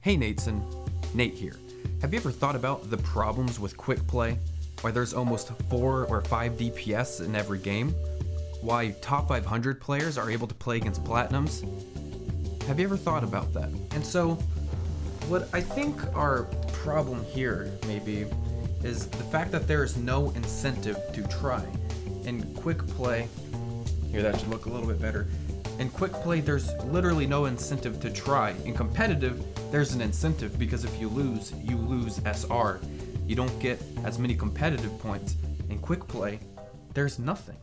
Hey Nateson, Nate here. Have you ever thought about the problems with quick play? Why there's almost 4 or 5 DPS in every game? Why top 500 players are able to play against platinums? Have you ever thought about that? And so, what I think our problem here, maybe, is the fact that there is no incentive to try. In quick play, here that should look a little bit better. In quick play, there's literally no incentive to try. In competitive, there's an incentive because if you lose SR. You don't get as many competitive points. In quick play, there's nothing.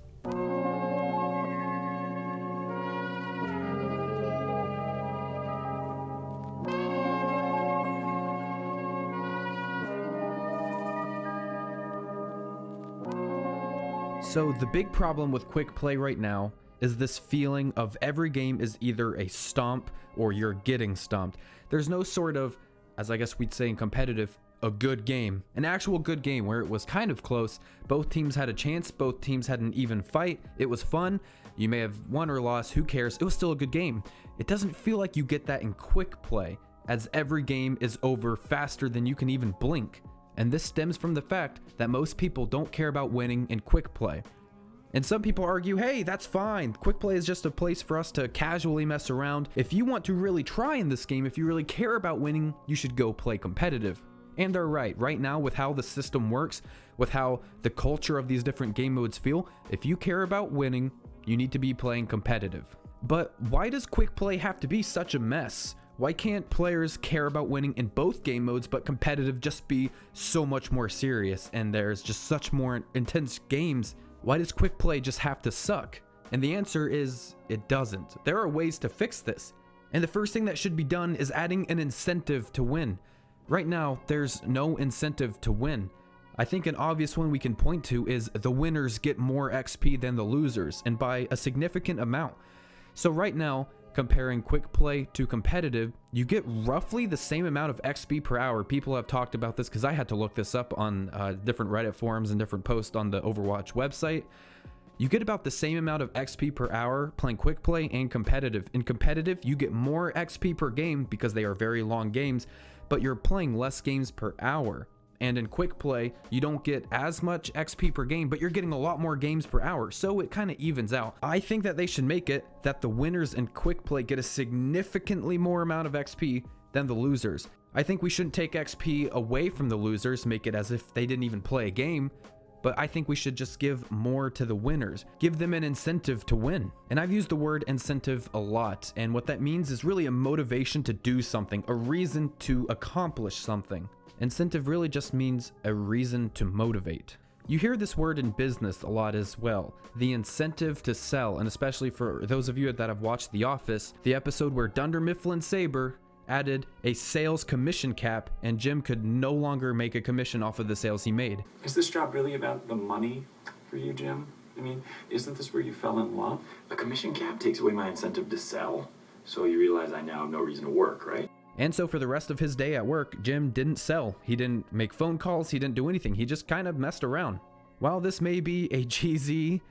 So the big problem with quick play right now is this feeling of every game is either a stomp or you're getting stomped. There's no sort of, as I guess we'd say in competitive, a good game. An actual good game where it was kind of close. Both teams had a chance. Both teams had an even fight. It was fun. You may have won or lost. Who cares? It was still a good game. It doesn't feel like you get that in quick play, as every game is over faster than you can even blink. And this stems from the fact that most people don't care about winning in quick play. And some people argue, hey, that's fine. Quick play is just a place for us to casually mess around. If you want to really try in this game, if you really care about winning, you should go play competitive. And they're right. Right now, with how the system works, with how the culture of these different game modes feel, if you care about winning, you need to be playing competitive. But why does quick play have to be such a mess? Why can't players care about winning in both game modes, but competitive just be so much more serious and there's just such more intense games? Why does quick play just have to suck? And the answer is, it doesn't. There are ways to fix this. And the first thing that should be done is adding an incentive to win. Right now, there's no incentive to win. I think an obvious one we can point to is the winners get more XP than the losers, and by a significant amount. So right now, comparing quick play to competitive, you get roughly the same amount of XP per hour. People have talked about this because I had to look this up on different Reddit forums and different posts on the Overwatch website. You get about the same amount of XP per hour playing quick play and competitive. In competitive, you get more XP per game because they are very long games, but you're playing less games per hour. And in quick play, you don't get as much XP per game, but you're getting a lot more games per hour, so it kind of evens out. I think that they should make it that the winners in quick play get a significantly more amount of XP than the losers. I think we shouldn't take XP away from the losers, make it as if they didn't even play a game, but I think we should just give more to the winners. Give them an incentive to win. And I've used the word incentive a lot, and what that means is really a motivation to do something, a reason to accomplish something. Incentive really just means a reason to motivate. You hear this word in business a lot as well, the incentive to sell, and especially for those of you that have watched The Office, the episode where Dunder Mifflin Saber added a sales commission cap and Jim could no longer make a commission off of the sales he made. Is this job really about the money for you, Jim? I mean, isn't this where you fell in love? A commission cap takes away my incentive to sell, so you realize I now have no reason to work, right? And so for the rest of his day at work, Jim didn't sell. He didn't make phone calls, he didn't do anything. He just kind of messed around. While this may be a cheesy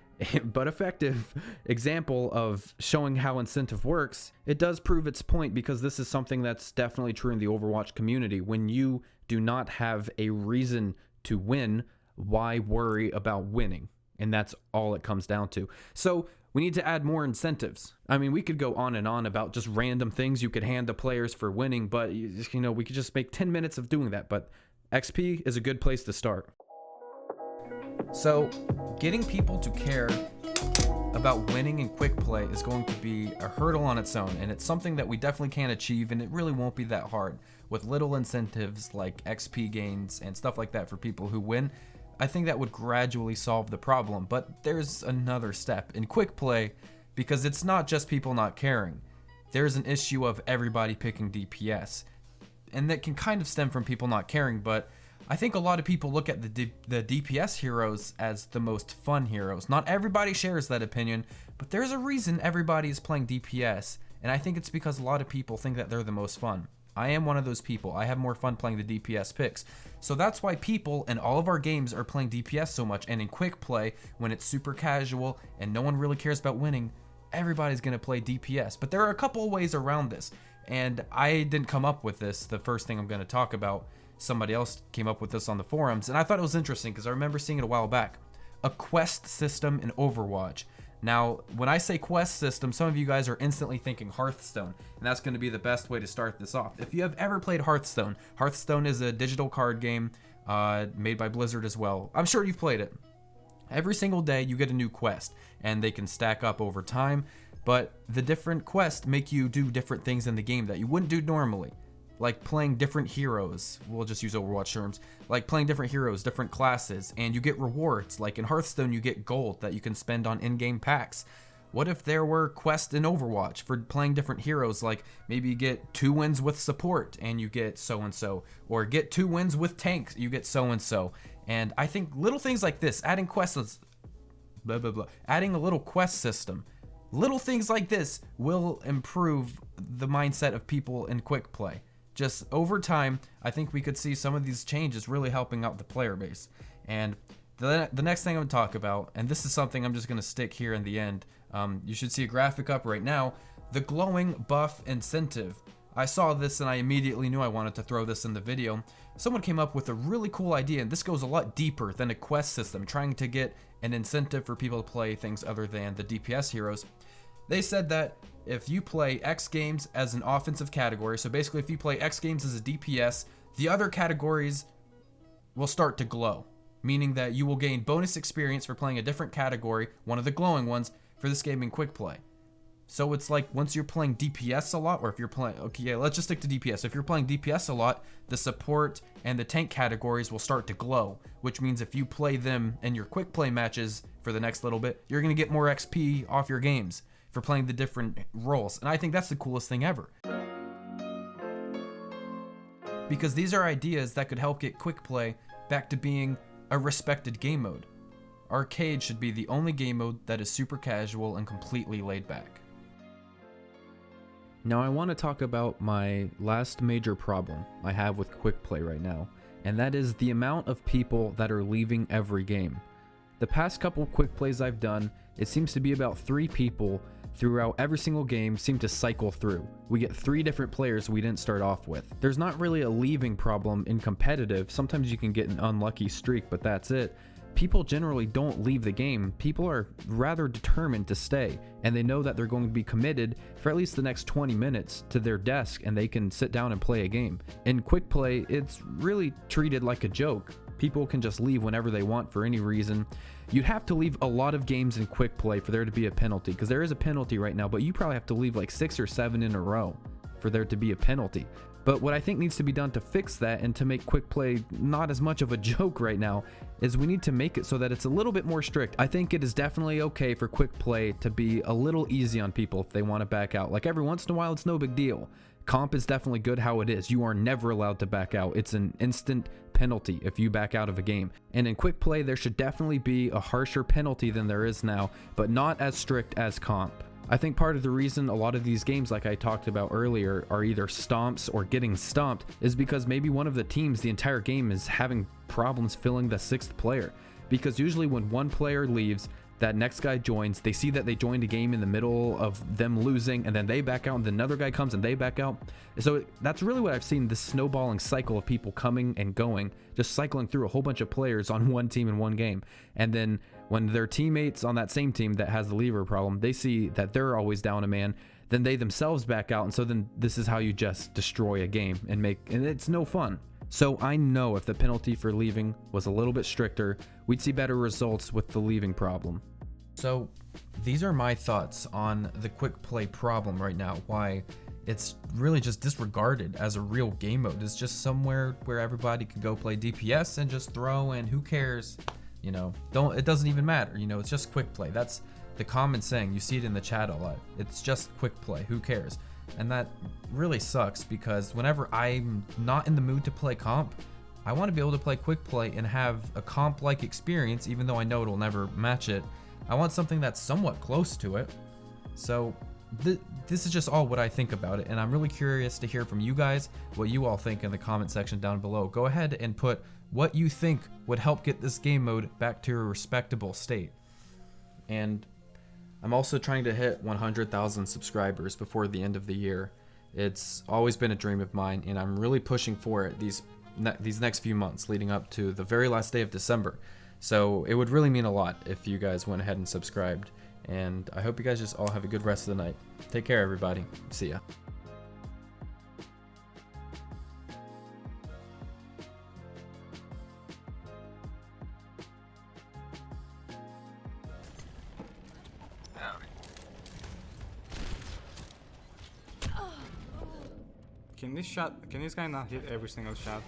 but effective example of showing how incentive works, it does prove its point because this is something that's definitely true in the Overwatch community. When you do not have a reason to win, why worry about winning? And that's all it comes down to. So we need to add more incentives. I mean, we could go on and on about just random things you could hand to players for winning, but you know, we could just make 10 minutes of doing that, but XP is a good place to start. So getting people to care about winning in quick play is going to be a hurdle on its own, and it's something that we definitely can achieve, and it really won't be that hard. With little incentives like XP gains and stuff like that for people who win, I think that would gradually solve the problem. But there's another step in quick play, because it's not just people not caring. There's an issue of everybody picking DPS, and that can kind of stem from people not caring, but I think a lot of people look at the DPS heroes as the most fun heroes. Not everybody shares that opinion, but there's a reason everybody is playing DPS, and I think it's because a lot of people think that they're the most fun. I am one of those people. I have more fun playing the DPS picks. So that's why people in all of our games are playing DPS so much. And in quick play, when it's super casual and no one really cares about winning, everybody's going to play DPS. But there are a couple of ways around this. And I didn't come up with this. The first thing I'm going to talk about, somebody else came up with this on the forums, and I thought it was interesting because I remember seeing it a while back. A quest system in Overwatch. Now, when I say quest system, some of you guys are instantly thinking Hearthstone, and that's going to be the best way to start this off. If you have ever played Hearthstone, Hearthstone is a digital card game made by Blizzard as well. I'm sure you've played it. Every single day you get a new quest, and they can stack up over time, but the different quests make you do different things in the game that you wouldn't do normally. Like playing different heroes, we'll just use Overwatch terms, like playing different heroes, different classes, and you get rewards. Like in Hearthstone, you get gold that you can spend on in-game packs. What if there were quests in Overwatch for playing different heroes, like maybe you get 2 wins with support and you get so-and-so, or get 2 wins with tanks, you get so-and-so. And I think little things like this, adding quests, adding a little quest system, little things like this will improve the mindset of people in quick play. Just over time, I think we could see some of these changes really helping out the player base. And the next thing I'm going to talk about, and this is something I'm just going to stick here in the end, you should see a graphic up right now, the glowing buff incentive. I saw this and I immediately knew I wanted to throw this in the video. Someone came up with a really cool idea, and this goes a lot deeper than a quest system, trying to get an incentive for people to play things other than the DPS heroes. They said that if you play X games as an offensive category, so basically if you play X games as a DPS, the other categories will start to glow, meaning that you will gain bonus experience for playing a different category, one of the glowing ones, for this game in quick play. So it's like once you're playing DPS a lot, or if you're playing, okay, yeah, let's just stick to DPS. If you're playing DPS a lot, the support and the tank categories will start to glow, which means if you play them in your quick play matches for the next little bit, you're going to get more XP off your games for playing the different roles. And I think that's the coolest thing ever. Because these are ideas that could help get quick play back to being a respected game mode. Arcade should be the only game mode that is super casual and completely laid back. Now I want to talk about my last major problem I have with quick play right now, and that is the amount of people that are leaving every game. The past couple quick plays I've done, it seems to be about 3 people throughout every single game seem to cycle through. We get 3 different players we didn't start off with. There's not really a leaving problem in competitive. Sometimes you can get an unlucky streak, but that's it. People generally don't leave the game. People are rather determined to stay, and they know that they're going to be committed for at least the next 20 minutes to their desk, and they can sit down and play a game. In quick play, it's really treated like a joke. People can just leave whenever they want for any reason. You'd have to leave a lot of games in quick play for there to be a penalty, because there is a penalty right now, but you probably have to leave like 6 or 7 in a row for there to be a penalty. But what I think needs to be done to fix that and to make quick play not as much of a joke right now is we need to make it so that it's a little bit more strict. I think it is definitely okay for quick play to be a little easy on people if they want to back out. Like every once in a while, it's no big deal. Comp is definitely good how it is. You are never allowed to back out. It's an instant penalty if you back out of a game. And in quick play, there should definitely be a harsher penalty than there is now, but not as strict as comp. I think part of the reason a lot of these games, like I talked about earlier, are either stomps or getting stomped is because maybe one of the teams the entire game is having problems filling the 6th player. Because usually when one player leaves, that next guy joins, they see that they joined a game in the middle of them losing, and then they back out, and then another guy comes and they back out. So that's really what I've seen, this snowballing cycle of people coming and going, just cycling through a whole bunch of players on one team in one game. And then when their teammates on that same team that has the lever problem, they see that they're always down a man, then they themselves back out, and so then this is how you just destroy a game and it's no fun. So I know if the penalty for leaving was a little bit stricter, we'd see better results with the leaving problem. So these are my thoughts on the quick play problem right now, why it's really just disregarded as a real game mode. It's just somewhere where everybody can go play DPS and just throw, and who cares? You know, it doesn't even matter. You know, it's just quick play. That's the common saying. You see it in the chat a lot. It's just quick play. Who cares? And that really sucks, because whenever I'm not in the mood to play comp, I want to be able to play quick play and have a comp-like experience, even though I know it'll never match it. I want something that's somewhat close to it. So this is just all what I think about it, and I'm really curious to hear from you guys what you all think in the comment section down below. Go ahead and put what you think would help get this game mode back to a respectable state. And I'm also trying to hit 100,000 subscribers before the end of the year. It's always been a dream of mine, and I'm really pushing for it these next few months leading up to the very last day of December. So it would really mean a lot if you guys went ahead and subscribed. And I hope you guys just all have a good rest of the night. Take care, everybody. See ya. Can this guy not hit every single shot?